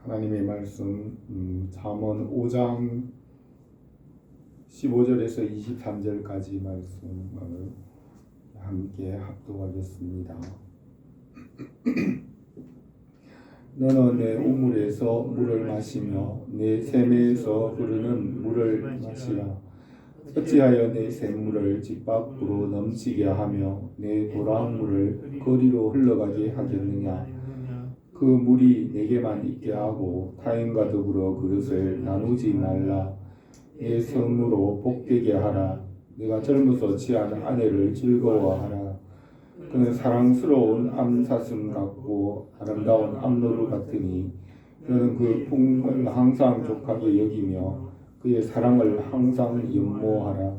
하나님의 말씀 잠언 5장 15절에서 23절까지 말씀을 함께 합독하겠습니다. 너는 내 우물에서 물을 마시며 내 샘에서 흐르는 물을 마시라. 어찌하여 내 샘물을 집 밖으로 넘치게 하며 내 도랑물을 거리로 흘러가게 하겠느냐. 그 물이 내게만 있게 하고 타인과 더불어 그릇을 나누지 말라. 내 성으로 복되게 하라. 내가 젊어서 취한 아내를 즐거워하라. 그는 사랑스러운 암사슴 같고 아름다운 암노루 같으니 너는 그 풍을 항상 족하게 여기며 그의 사랑을 항상 연모하라.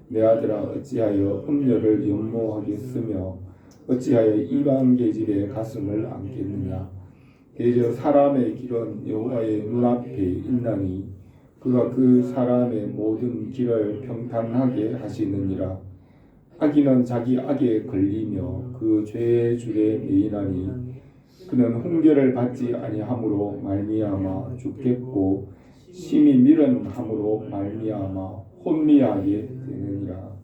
내 아들아, 어찌하여 음녀를 연모하겠으며 어찌하여 이방 계집의 가슴을 안겠느냐. 대저 사람의 길은 여호와의 눈앞에 있나니 그가 그 사람의 모든 길을 평탄하게 하시느니라. 악인은 자기 악에 걸리며 그 죄의 줄에 매이나니 그는 훈계를 받지 아니함으로 말미암아 죽겠고 심히 미련 함으로 말미암아 혼미하게 되느니라.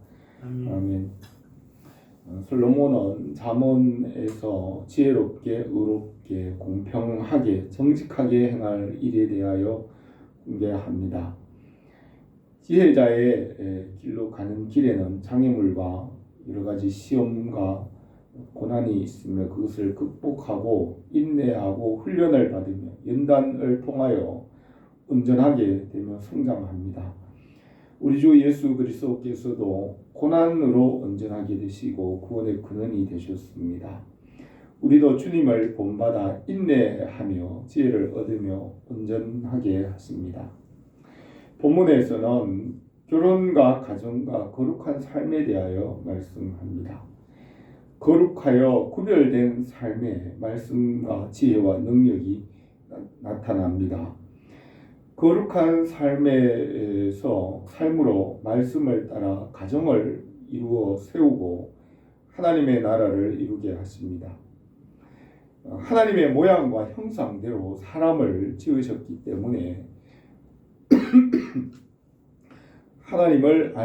아멘. 솔로몬은 잠언에서 지혜롭게 의롭게 공평하게 정직하게 행할 일에 대하여 훈계합니다. 지혜자의 길로 가는 길에는 장애물과 여러 가지 시험과 고난이 있으며 그것을 극복하고 인내하고 훈련을 받으며 연단을 통하여 온전하게 되며 성장합니다. 우리 주 예수 그리스도께서도 고난으로 온전하게 되시고 구원의 근원이 되셨습니다. 우리도 주님을 본받아 인내하며 지혜를 얻으며 온전하게 하십니다. 본문에서는 결혼과 가정과 거룩한 삶에 대하여 말씀합니다. 거룩하여 구별된 삶에 말씀과 지혜와 능력이 나타납니다. 거룩한 삶으로 말씀을 따라 가정을 이루어 세우고 하나님의 나라를 이루게 하십니다. 하나님의 모양과 형상대로 사람을 지으셨기 때문에 하나님을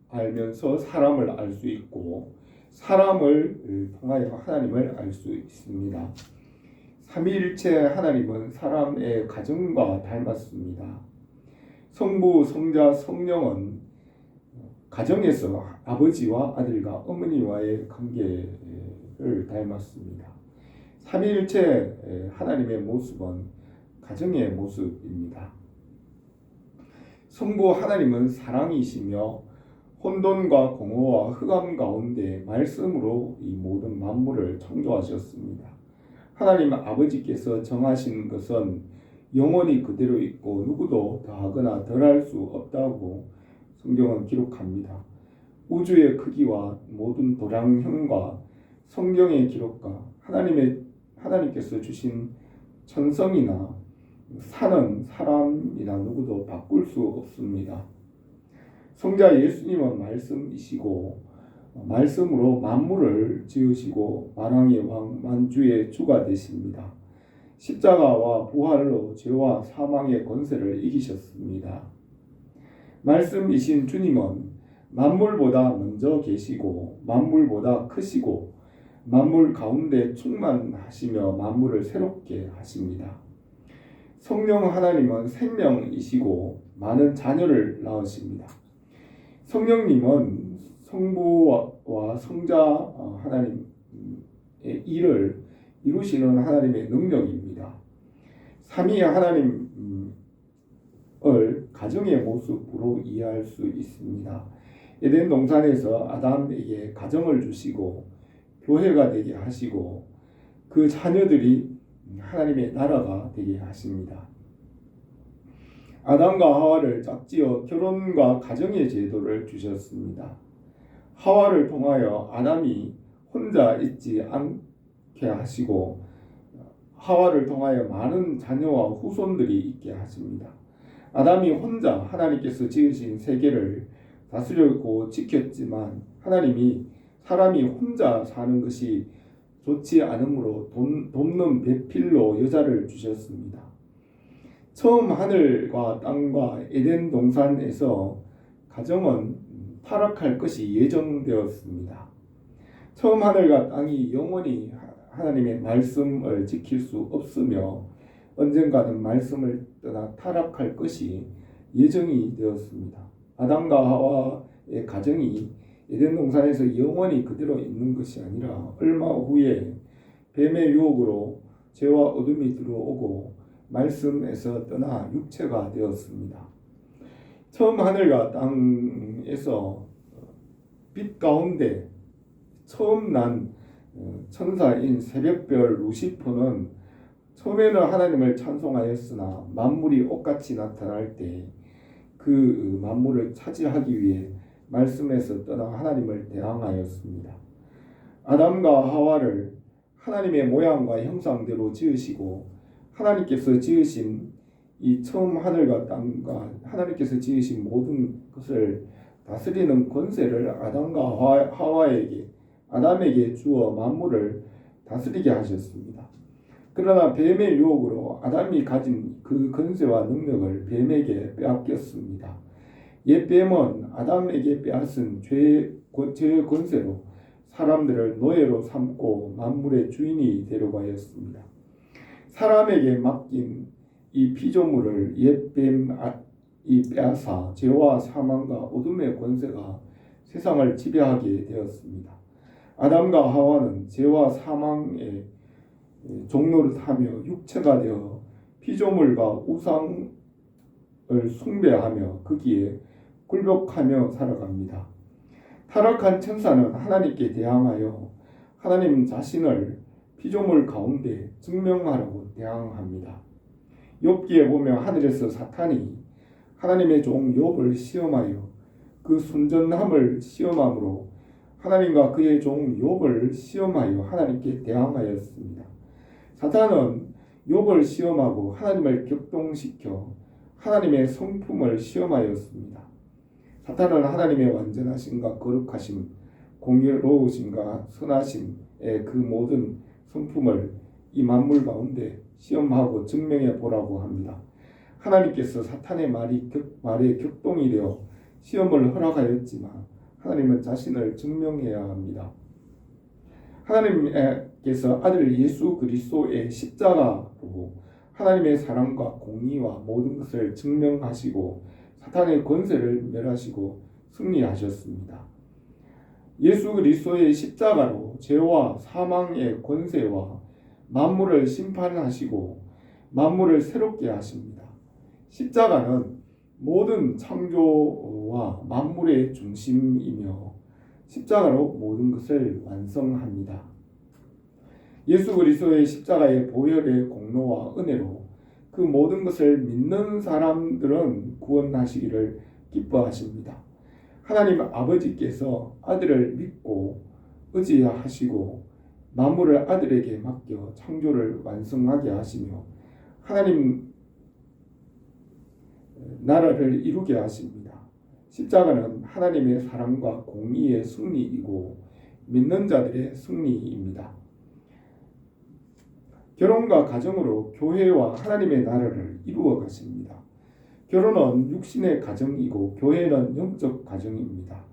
알면서 사람을 알 수 있고 사람을 통하여 하나님을 알 수 있습니다. 삼위일체 하나님은 사람의 가정과 닮았습니다. 성부, 성자, 성령은 가정에서 아버지와 아들과 어머니와의 관계를 닮았습니다. 삼위일체 하나님의 모습은 가정의 모습입니다. 성부 하나님은 사랑이시며 혼돈과 공허와 흑암 가운데 말씀으로 이 모든 만물을 창조하셨습니다. 하나님 아버지께서 정하신 것은 영원히 그대로 있고 누구도 더하거나 덜할 수 없다고 성경은 기록합니다. 우주의 크기와 모든 도량형과 성경의 기록과 하나님께서 주신 천성이나 산은 사람이나 누구도 바꿀 수 없습니다. 성자 예수님은 말씀이시고 말씀으로 만물을 지으시고 만왕의 왕 만주의 주가 되십니다. 십자가와 부활로 죄와 사망의 권세를 이기셨습니다. 말씀이신 주님은 만물보다 먼저 계시고 만물보다 크시고 만물 가운데 충만하시며 만물을 새롭게 하십니다. 성령 하나님은 생명이시고 많은 자녀를 낳으십니다. 성령님은 성부와 성자 하나님의 일을 이루시는 하나님의 능력입니다. 삼위 하나님을 가정의 모습으로 이해할 수 있습니다. 에덴 동산에서 아담에게 가정을 주시고 교회가 되게 하시고 그 자녀들이 하나님의 나라가 되게 하십니다. 아담과 하와를 짝지어 결혼과 가정의 제도를 주셨습니다. 하와를 통하여 아담이 혼자 있지 않게 하시고 하와를 통하여 많은 자녀와 후손들이 있게 하십니다. 아담이 혼자 하나님께서 지으신 세계를 다스렸고 지켰지만 하나님이 사람이 혼자 사는 것이 좋지 않으므로 돕는 배필로 여자를 주셨습니다. 처음 하늘과 땅과 에덴 동산에서 가정은 타락할 것이 예정되었습니다. 처음 하늘과 땅이 영원히 하나님의 말씀을 지킬 수 없으며 언젠가는 말씀을 떠나 타락할 것이 예정이 되었습니다. 아담과 하와의 가정이 에덴 동산에서 영원히 그대로 있는 것이 아니라 얼마 후에 뱀의 유혹으로 죄와 어둠이 들어오고 말씀에서 떠나 육체가 되었습니다. 처음 하늘과 땅에서 빛 가운데 처음 난 천사인 새벽별 루시퍼는 처음에는 하나님을 찬송하였으나 만물이 옷같이 나타날 때 그 만물을 차지하기 위해 말씀에서 떠나 하나님을 대항하였습니다. 아담과 하와를 하나님의 모양과 형상대로 지으시고 하나님께서 지으신 이 처음 하늘과 땅과 하나님께서 지으신 모든 것을 다스리는 권세를 아담과 아담에게 주어 만물을 다스리게 하셨습니다. 그러나 뱀의 유혹으로 아담이 가진 그 권세와 능력을 뱀에게 빼앗겼습니다. 옛 뱀은 아담에게 빼앗은 죄의 권세로 사람들을 노예로 삼고 만물의 주인이 되려고 하였습니다. 사람에게 맡긴 이 피조물을 옛 뱀이 빼앗아 죄와 사망과 어둠의 권세가 세상을 지배하게 되었습니다. 아담과 하와는 죄와 사망의 종로를 타며 육체가 되어 피조물과 우상을 숭배하며 거기에 굴복하며 살아갑니다. 타락한 천사는 하나님께 대항하여 하나님 자신을 피조물 가운데 증명하라고 대항합니다. 욥기에 보면 하늘에서 사탄이 하나님의 종 욥을 시험하여 그 순전함을 시험함으로 하나님과 그의 종 욥을 시험하여 하나님께 대항하였습니다. 사탄은 욥을 시험하고 하나님을 격동시켜 하나님의 성품을 시험하였습니다. 사탄은 하나님의 완전하심과 거룩하심, 공의로우심과 선하심의 그 모든 성품을 이 만물 가운데 시험하고 증명해 보라고 합니다. 하나님께서 사탄의 말에 격동이 되어 시험을 허락하였지만 하나님은 자신을 증명해야 합니다. 하나님께서 아들 예수 그리스도의 십자가로 하나님의 사랑과 공의와 모든 것을 증명하시고 사탄의 권세를 멸하시고 승리하셨습니다. 예수 그리스도의 십자가로 죄와 사망의 권세와 만물을 심판하시고 만물을 새롭게 하십니다. 십자가는 모든 창조와 만물의 중심이며 십자가로 모든 것을 완성합니다. 예수 그리스도의 십자가의 보혈의 공로와 은혜로 그 모든 것을 믿는 사람들은 구원하시기를 기뻐하십니다. 하나님 아버지께서 아들을 믿고 의지하시고 만물을 아들에게 맡겨 창조를 완성하게 하시며 하나님 나라를 이루게 하십니다. 십자가는 하나님의 사랑과 공의의 승리이고 믿는 자들의 승리입니다. 결혼과 가정으로 교회와 하나님의 나라를 이루어 가십니다. 결혼은 육신의 가정이고 교회는 영적 가정입니다.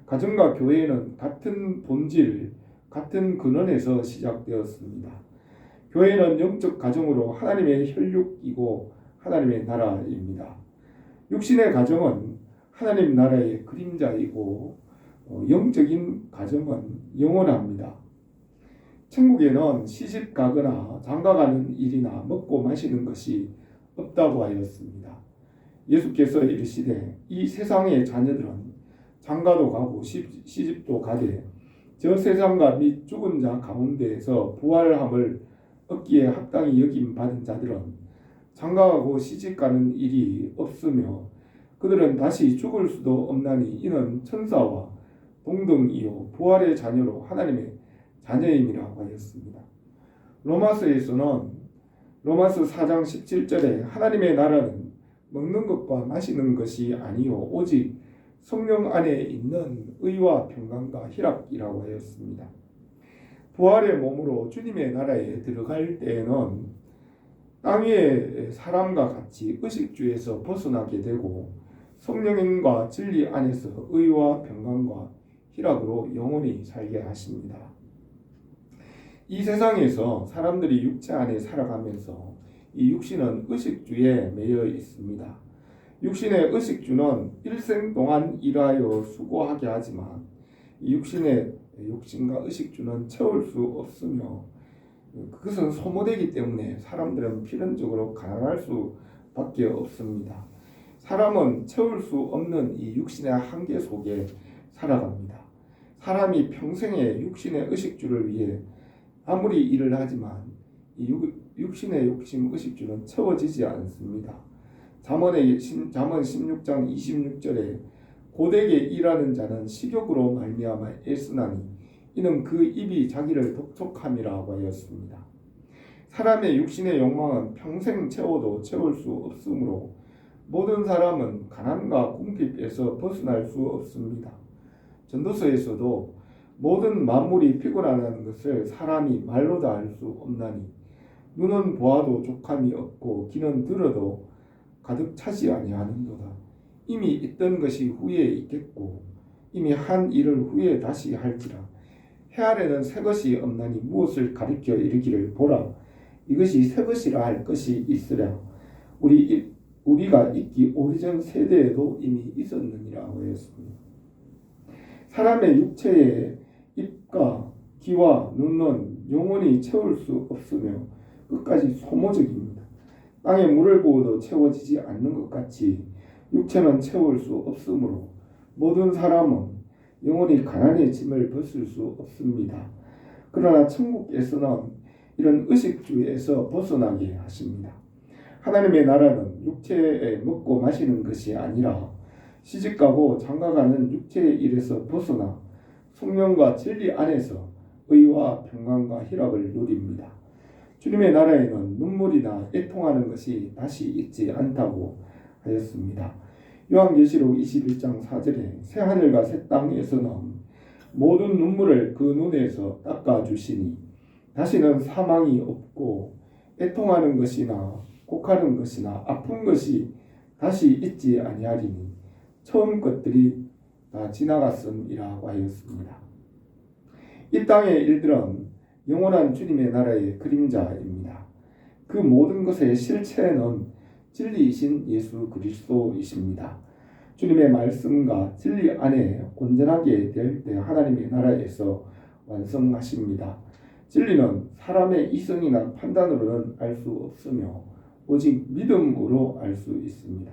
가정과 교회는 같은 본질, 같은 근원에서 시작되었습니다. 교회는 영적 가정으로 하나님의 혈육이고 하나님의 나라입니다. 육신의 가정은 하나님 나라의 그림자이고 영적인 가정은 영원합니다. 천국에는 시집 가거나 장가 가는 일이나 먹고 마시는 것이 없다고 하였습니다. 예수께서 이르시되 이 세상의 자녀들은 장가도 가고 시집도 가되 저 세상과 및 죽은 자 가운데에서 부활함을 얻기에 합당히 여김 받은 자들은 장가가고 시집가는 일이 없으며 그들은 다시 죽을 수도 없나니 이는 천사와 동등이요 부활의 자녀로 하나님의 자녀임이라고 하였습니다. 로마서에서는 로마서 4장 17절에 하나님의 나라는 먹는 것과 마시는 것이 아니요 오직 성령 안에 있는 의와 평강과 희락이라고 하였습니다. 부활의 몸으로 주님의 나라에 들어갈 때에는 땅 위의 사람과 같이 의식주에서 벗어나게 되고 성령님과 진리 안에서 의와 평강과 희락으로 영원히 살게 하십니다. 이 세상에서 사람들이 육체 안에 살아가면서 이 육신은 의식주에 매여 있습니다. 육신의 의식주는 일생 동안 일하여 수고하게 하지만 이 육신의 욕심과 의식주는 채울 수 없으며 그것은 소모되기 때문에 사람들은 필연적으로 가난할 수밖에 없습니다. 사람은 채울 수 없는 이 육신의 한계 속에 살아갑니다. 사람이 평생에 육신의 의식주를 위해 아무리 일을 하지만 이 육신의 욕심 의식주는 채워지지 않습니다. 잠언 16장 26절에 고되게 일하는 자는 식욕으로 말미암아 애쓰나니 이는 그 입이 자기를 독촉함이라고 하였습니다. 사람의 육신의 욕망은 평생 채워도 채울 수 없으므로 모든 사람은 가난과 궁핍에서 벗어날 수 없습니다. 전도서에서도 모든 만물이 피곤하다는 것을 사람이 말로 다 알 수 없나니 눈은 보아도 족함이 없고 귀는 들어도 가득 차지 아니하는도다. 이미 있던 것이 후에 있겠고 이미 한 일을 후에 다시 할지라. 해 아래는 새 것이 없나니 무엇을 가리켜 이르기를 보라. 이것이 새 것이라 할 것이 있으랴. 우리가 있기 오래전 세대에도 이미 있었느니라 하였습니다. 사람의 육체의 입과 귀와 눈은 영원히 채울 수 없으며 끝까지 소모적입니다. 땅에 물을 부어도 채워지지 않는 것 같이 육체는 채울 수 없으므로 모든 사람은 영원히 가난의 짐을 벗을 수 없습니다. 그러나 천국에서는 이런 의식주의에서 벗어나게 하십니다. 하나님의 나라는 육체에 먹고 마시는 것이 아니라 시집가고 장가가는 육체의 일에서 벗어나 성령과 진리 안에서 의와 평강과 희락을 누립니다. 주님의 나라에는 눈물이나 애통하는 것이 다시 있지 않다고 하였습니다. 요한계시록 21장 4절에 새 하늘과 새 땅에서는 모든 눈물을 그 눈에서 닦아주시니 다시는 사망이 없고 애통하는 것이나 곡하는 것이나 아픈 것이 다시 있지 아니하리니 처음 것들이 다 지나갔음이라고 하였습니다. 이 땅의 일들은 영원한 주님의 나라의 그림자입니다. 그 모든 것의 실체는 진리이신 예수 그리스도이십니다. 주님의 말씀과 진리 안에 온전하게 될 때 하나님의 나라에서 완성하십니다. 진리는 사람의 이성이나 판단으로는 알 수 없으며 오직 믿음으로 알 수 있습니다.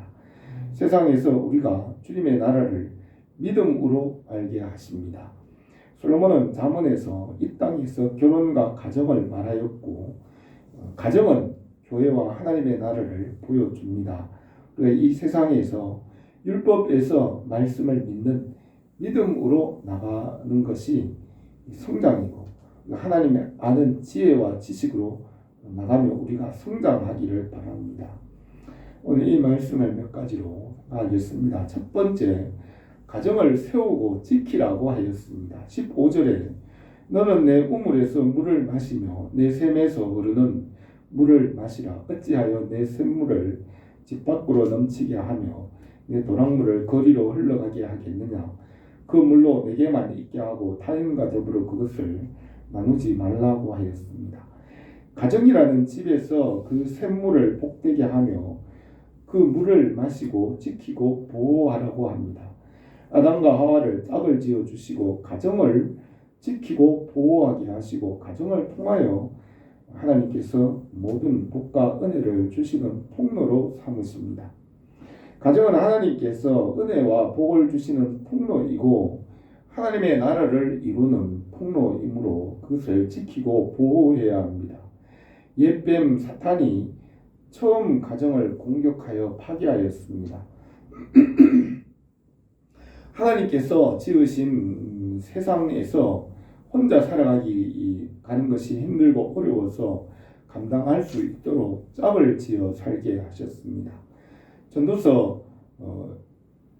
세상에서 우리가 주님의 나라를 믿음으로 알게 하십니다. 솔로몬은 잠언에서 이 땅에서 결혼과 가정을 말하였고 가정은 교회와 하나님의 나라를 보여줍니다. 이 세상에서 율법에서 말씀을 믿는 믿음으로 나가는 것이 성장이고 하나님의 아는 지혜와 지식으로 나가며 우리가 성장하기를 바랍니다. 오늘 이 말씀을 몇 가지로 하겠습니다. 첫 번째, 가정을 세우고 지키라고 하였습니다. 15절에 너는 내 우물에서 물을 마시며 내 샘에서 흐르는 물을 마시라. 어찌하여 내 샘물을 집 밖으로 넘치게 하며 내 도랑물을 거리로 흘러가게 하겠느냐. 그 물로 내게만 있게 하고 타인과 더불어 그것을 나누지 말라고 하였습니다. 가정이라는 집에서 그 샘물을 복되게 하며 그 물을 마시고 지키고 보호하라고 합니다. 아담과 하와를 짝을 지어주시고 가정을 지키고 보호하게 하시고 가정을 통하여 하나님께서 모든 복과 은혜를 주시는 통로로 삼으십니다. 가정은 하나님께서 은혜와 복을 주시는 통로이고 하나님의 나라를 이루는 통로이므로 그것을 지키고 보호해야 합니다. 옛뱀 사탄이 처음 가정을 공격하여 파괴하였습니다. 하나님께서 지으신 세상에서 혼자 가는 것이 힘들고 어려워서 감당할 수 있도록 짝을 지어 살게 하셨습니다. 전도서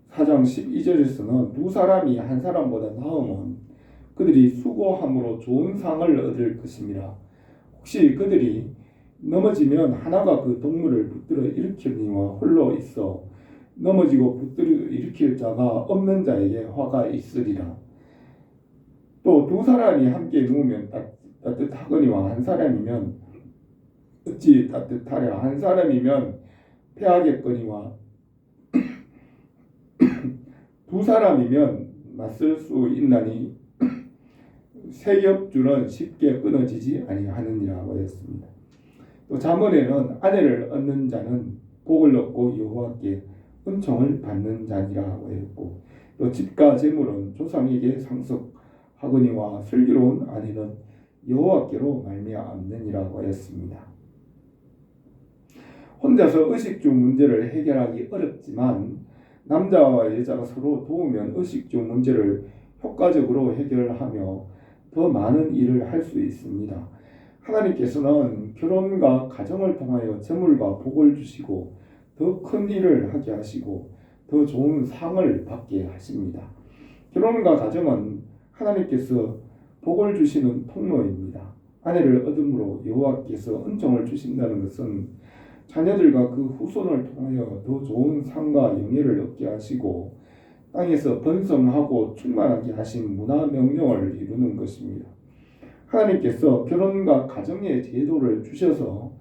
4장 12절에서는 두 사람이 한 사람보다 나으면 그들이 수고함으로 좋은 상을 얻을 것입니다. 혹시 그들이 넘어지면 하나가 그 동물을 붙들어 일으키니와 홀로 있어 넘어지고 붙들어 일으킬 자가 없는 자에게 화가 있으리라. 또 두 사람이 함께 누우면 따뜻하거니와 한 사람이면 어찌 따뜻하랴. 한 사람이면 패하겠거니와 두 사람이면 맞설 수 있나니 세 겹줄은 쉽게 끊어지지 아니하느니라 하였습니다. 또 잠언에는 아내를 얻는 자는 복을 얻고 여호와께 은총을 받는 자니라 하였고, 또 집과 재물은 조상에게 상속하거니와 슬기로운 아내는 여호와께로 말미암느니라 하였습니다. 혼자서 의식주 문제를 해결하기 어렵지만 남자와 여자가 서로 도우면 의식주 문제를 효과적으로 해결하며 더 많은 일을 할 수 있습니다. 하나님께서는 결혼과 가정을 통하여 재물과 복을 주시고 더 큰 일을 하게 하시고 더 좋은 상을 받게 하십니다. 결혼과 가정은 하나님께서 복을 주시는 통로입니다. 아내를 얻음으로 여호와께서 은총을 주신다는 것은 자녀들과 그 후손을 통하여 더 좋은 상과 영예를 얻게 하시고 땅에서 번성하고 충만하게 하신 문화 명령을 이루는 것입니다. 하나님께서 결혼과 가정의 제도를 주셔서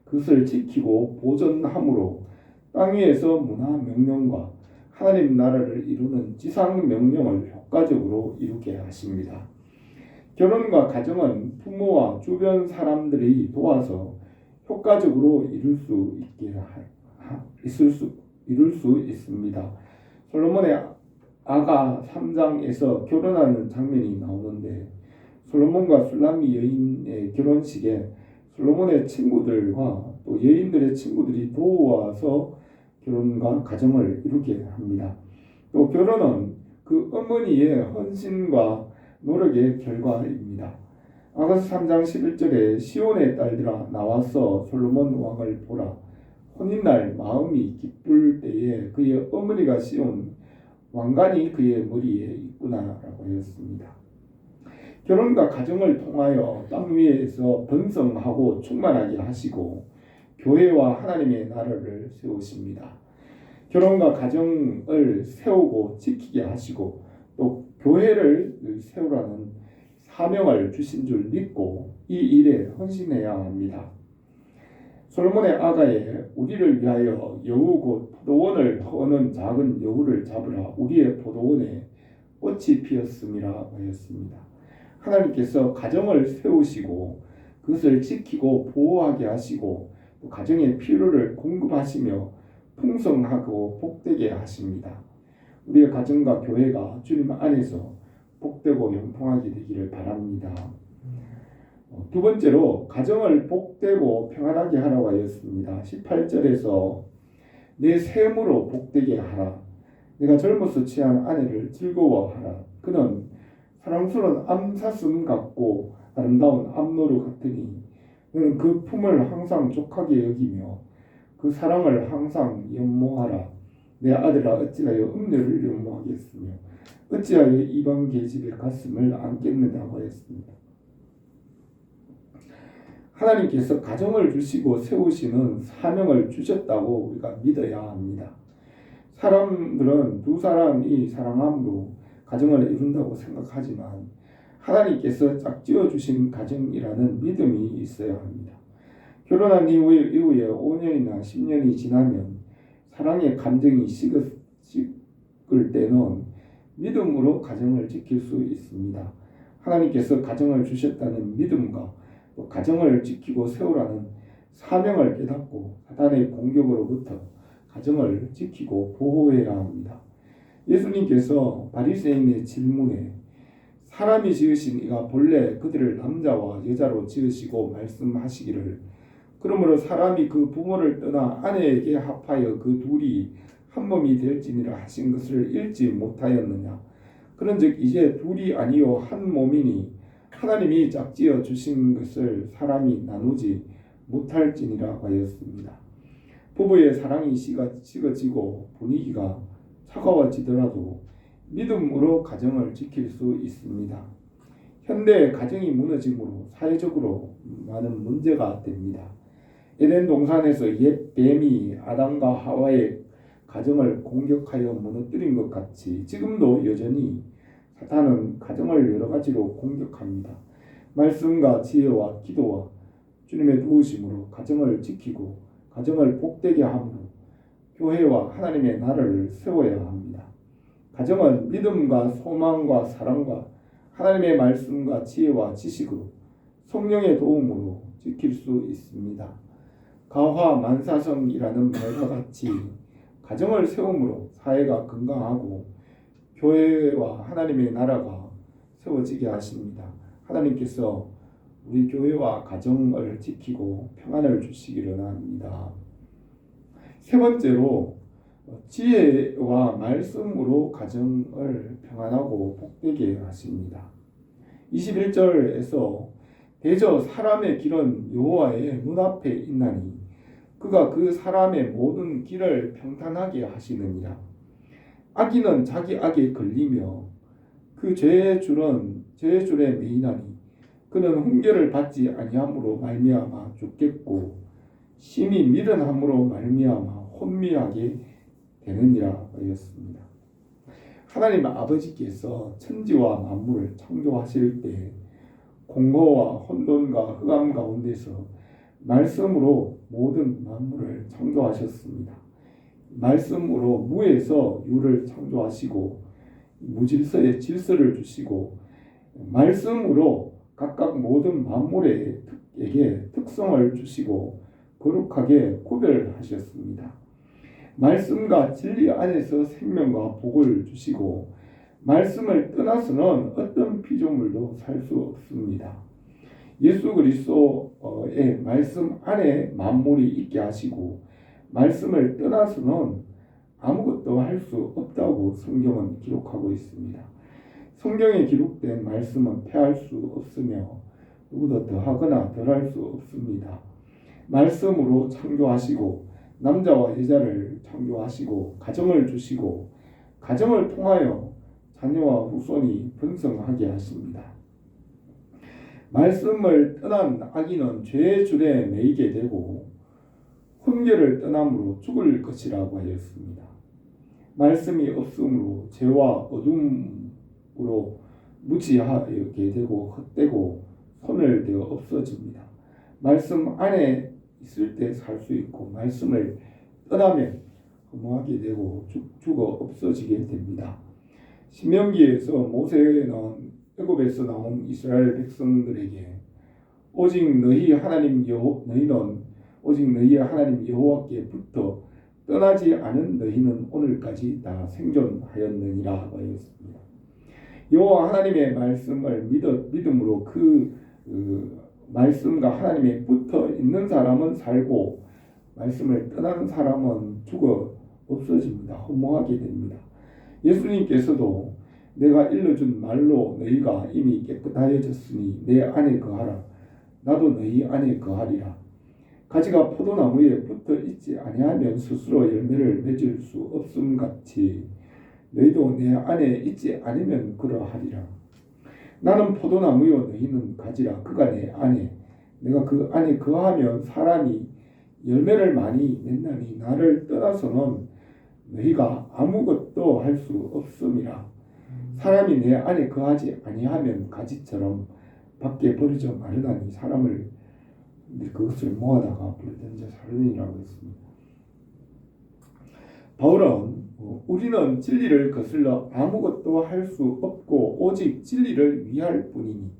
그것을 지키고 보존함으로 땅 위에서 문화 명령과 하나님 나라를 이루는 지상 명령을 효과적으로 이루게 하십니다. 결혼과 가정은 부모와 주변 사람들이 도와서 효과적으로 이룰 수 있습니다. 솔로몬의 아가 3장에서 결혼하는 장면이 나오는데, 솔로몬과 술람미 여인의 결혼식에 솔로몬의 친구들과 또 여인들의 친구들이 도와서 결혼과 가정을 이루게 합니다. 또 결혼은 그 어머니의 헌신과 노력의 결과입니다. 아가서 3장 11절에 시온의 딸들아 나와서 솔로몬 왕을 보라. 혼인날 마음이 기쁠 때에 그의 어머니가 씌운 왕관이 그의 머리에 있구나라고 하였습니다. 결혼과 가정을 통하여 땅 위에서 번성하고 충만하게 하시고 교회와 하나님의 나라를 세우십니다. 결혼과 가정을 세우고 지키게 하시고 또 교회를 세우라는 사명을 주신 줄 믿고 이 일에 헌신해야 합니다. 솔로몬의 아가에 우리를 위하여 여우 곧 포도원을 허는 작은 여우를 잡으라. 우리의 포도원에 꽃이 피었음이라 하였습니다. 하나님께서 가정을 세우시고 그것을 지키고 보호하게 하시고 또 가정의 필요를 공급하시며 풍성하고 복되게 하십니다. 우리의 가정과 교회가 주님 안에서 복되고 영통하게 되기를 바랍니다. 두 번째로 가정을 복되고 평안하게 하라고 하였습니다. 18절에서 내 셈으로 복되게 하라. 내가 젊어서 취한 아내를 즐거워하라. 그는 사랑스러운 암사슴 같고 아름다운 암노루 같으니 그는 그 품을 항상 족하게 여기며 그 사랑을 항상 연모하라. 내 아들아 어찌하여 음녀를 연모하겠으며 어찌하여 이방 계집의 가슴을 안겠느냐고 했습니다. 하나님께서 가정을 주시고 세우시는 사명을 주셨다고 우리가 믿어야 합니다. 사람들은 두 사람이 사랑함으로 가정을 이룬다고 생각하지만 하나님께서 짝지어 주신 가정이라는 믿음이 있어야 합니다. 결혼한 이후에 5년이나 10년이 지나면 사랑의 감정이 식을 때는 믿음으로 가정을 지킬 수 있습니다. 하나님께서 가정을 주셨다는 믿음과 또 가정을 지키고 세우라는 사명을 깨닫고 사단의 공격으로부터 가정을 지키고 보호해야 합니다. 예수님께서 바리새인의 질문에 사람이 지으신 이가 본래 그들을 남자와 여자로 지으시고 말씀하시기를 그러므로 사람이 그 부모를 떠나 아내에게 합하여 그 둘이 한 몸이 될지니라 하신 것을 읽지 못하였느냐. 그런즉 이제 둘이 아니요 한 몸이니 하나님이 짝지어 주신 것을 사람이 나누지 못할지니라 하였습니다. 부부의 사랑이 식어지고 분위기가 차가워지더라도 믿음으로 가정을 지킬 수 있습니다. 현대의 가정이 무너짐으로 사회적으로 많은 문제가 됩니다. 에덴 동산에서 옛 뱀이 아담과 하와의 가정을 공격하여 무너뜨린 것 같이 지금도 여전히 사탄은 가정을 여러 가지로 공격합니다. 말씀과 지혜와 기도와 주님의 도우심으로 가정을 지키고 가정을 복되게 함으로 교회와 하나님의 나라를 세워야 합니다. 가정은 믿음과 소망과 사랑과 하나님의 말씀과 지혜와 지식으로 성령의 도움으로 지킬 수 있습니다. 가화 만사성이라는 말과 같이 가정을 세움으로 사회가 건강하고 교회와 하나님의 나라가 세워지게 하십니다. 하나님께서 우리 교회와 가정을 지키고 평안을 주시기를 합니다. 세 번째로 지혜와 말씀으로 가정을 평안하고 복되게 하십니다. 21절에서 대저 사람의 길은 여호와의 눈앞에 있나니 그가 그 사람의 모든 길을 평탄하게 하시느니라. 악인은 자기 악에 걸리며 그 죄의 줄에 매이나니 그는 훈계를 받지 아니함으로 말미암아 죽겠고 심히 미련함으로 말미암아 혼미하게 되느니라 하였습니다. 하나님 아버지께서 천지와 만물을 창조하실 때 공허와 혼돈과 흑암 가운데서 말씀으로 모든 만물을 창조하셨습니다. 말씀으로 무에서 유를 창조하시고 무질서에 질서를 주시고 말씀으로 각각 모든 만물에게 특성을 주시고 거룩하게 구별하셨습니다. 말씀과 진리 안에서 생명과 복을 주시고 말씀을 떠나서는 어떤 피조물도 살 수 없습니다. 예수 그리스도의 말씀 안에 만물이 있게 하시고 말씀을 떠나서는 아무것도 할 수 없다고 성경은 기록하고 있습니다. 성경에 기록된 말씀은 폐할 수 없으며 누구도 더하거나 덜할 수 없습니다. 말씀으로 창조하시고 남자와 여자를 창조하시고 가정을 주시고 가정을 통하여 자녀와 후손이 번성하게 하십니다. 말씀을 떠난 악인은 죄의 줄에 매이게 되고 훈계를 떠남으로 죽을 것이라고 하였습니다. 말씀이 없으므로 죄와 어둠으로 무지하게 되고 헛되고 손을 대어 없어집니다. 말씀 안에 있을 때 살 수 있고 말씀을 떠나면 허무하게 되고 죽어 없어지게 됩니다. 신명기에서 모세는 애굽에서 나온 이스라엘 백성들에게 너희는 오직 너희의 하나님 여호와께 붙어 떠나지 않은 너희는 오늘까지 다 생존하였느니라 하였습니다. 여호와 하나님의 말씀을 믿음으로 그 말씀과 하나님에 붙어 있는 사람은 살고 말씀을 떠나는 사람은 죽어 없어집니다. 허무하게 됩니다. 예수님께서도 내가 일러준 말로 너희가 이미 깨끗하여졌으니 내 안에 거하라. 나도 너희 안에 거하리라. 가지가 포도나무에 붙어 있지 아니하면 스스로 열매를 맺을 수 없음 같이 너희도 내 안에 있지 않으면 그러하리라. 나는 포도나무요 너희는 가지라. 그가 내 안에 내가 그 안에 거하면 사람이 열매를 많이 맺나니 나를 떠나서는 너희가 아무것도 할 수 없음이라. 사람이 내 안에 거하지 아니하면 가지처럼 밖에 버려져 마르나니 사람을 그것을 모아다가 불에 던져 사르느니라고 했습니다. 바울은 우리는 진리를 거슬러 아무것도 할 수 없고 오직 진리를 위할 뿐이니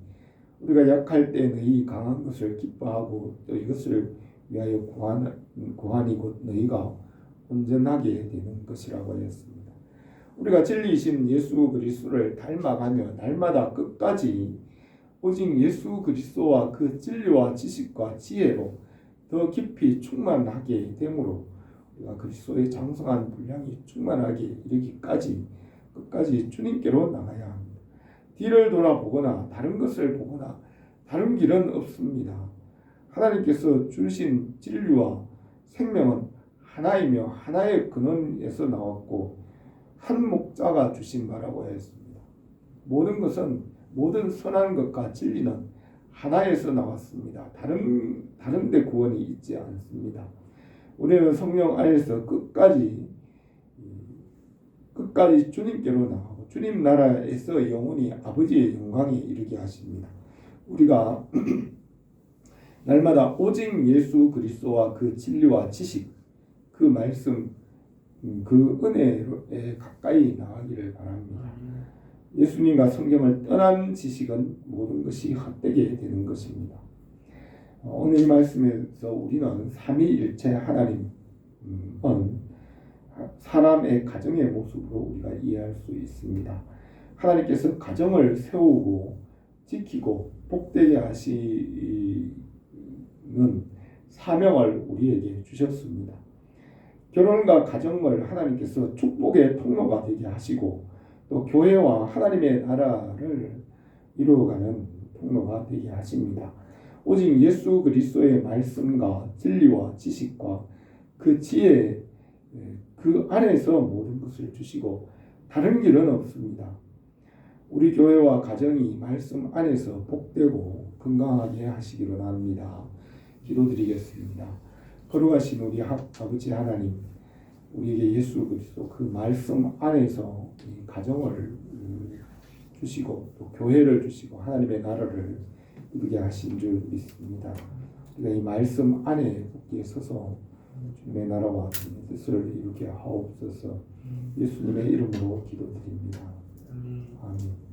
우리가 약할 때 너희 강한 것을 기뻐하고 또 이것을 위하여 구하니 곧 너희가 온전하게 되는 것이라고 하였습니다. 우리가 진리이신 예수 그리스도를 닮아가며 날마다 끝까지 오직 예수 그리스도와 그 진리와 지식과 지혜로 더 깊이 충만하게 되므로 우리가 그리스도의 장성한 분량이 충만하게 이르기까지 끝까지 주님께로 나가야 합니다. 뒤를 돌아보거나 다른 것을 보거나 다른 길은 없습니다. 하나님께서 주신 진리와 생명은 하나이며 하나의 근원에서 나왔고 한 목자가 주신 바라고 했습니다. 모든 선한 것과 진리는 하나에서 나왔습니다. 다른 데 구원이 있지 않습니다. 우리는 성령 안에서 끝까지 주님께로 나가고 주님 나라에서 영원히 아버지의 영광에 이르게 하십니다. 우리가 날마다 오직 예수 그리스도와 그 진리와 지식, 그 말씀, 그 은혜에 가까이 나가기를 바랍니다. 예수님과 성경을 떠난 지식은 모든 것이 헛되게 되는 것입니다. 오늘 이 말씀에서 우리는 삼위일체 하나님은 사람의 가정의 모습으로 우리가 이해할 수 있습니다. 하나님께서 가정을 세우고 지키고 복되게 하시는 사명을 우리에게 주셨습니다. 결혼과 가정을 하나님께서 축복의 통로가 되게 하시고 또 교회와 하나님의 나라를 이루어가는 통로가 되게 하십니다. 오직 예수 그리스도의 말씀과 진리와 지식과 그 지혜, 그 안에서 모든 것을 주시고 다른 길은 없습니다. 우리 교회와 가정이 말씀 안에서 복되고 건강하게 하시기를 합니다. 기도드리겠습니다. 거룩하신 우리 아버지 하나님, 우리에게 예수 그리스도 그 말씀 안에서 이 가정을 주시고 또 교회를 주시고 하나님의 나라를 이루게 하신 줄 믿습니다. 우리가 이 말씀 안에 굳게 서서 주님의 나라와 주님의 뜻을 이루게 하옵소서. 예수님의 이름으로 기도드립니다. 아멘.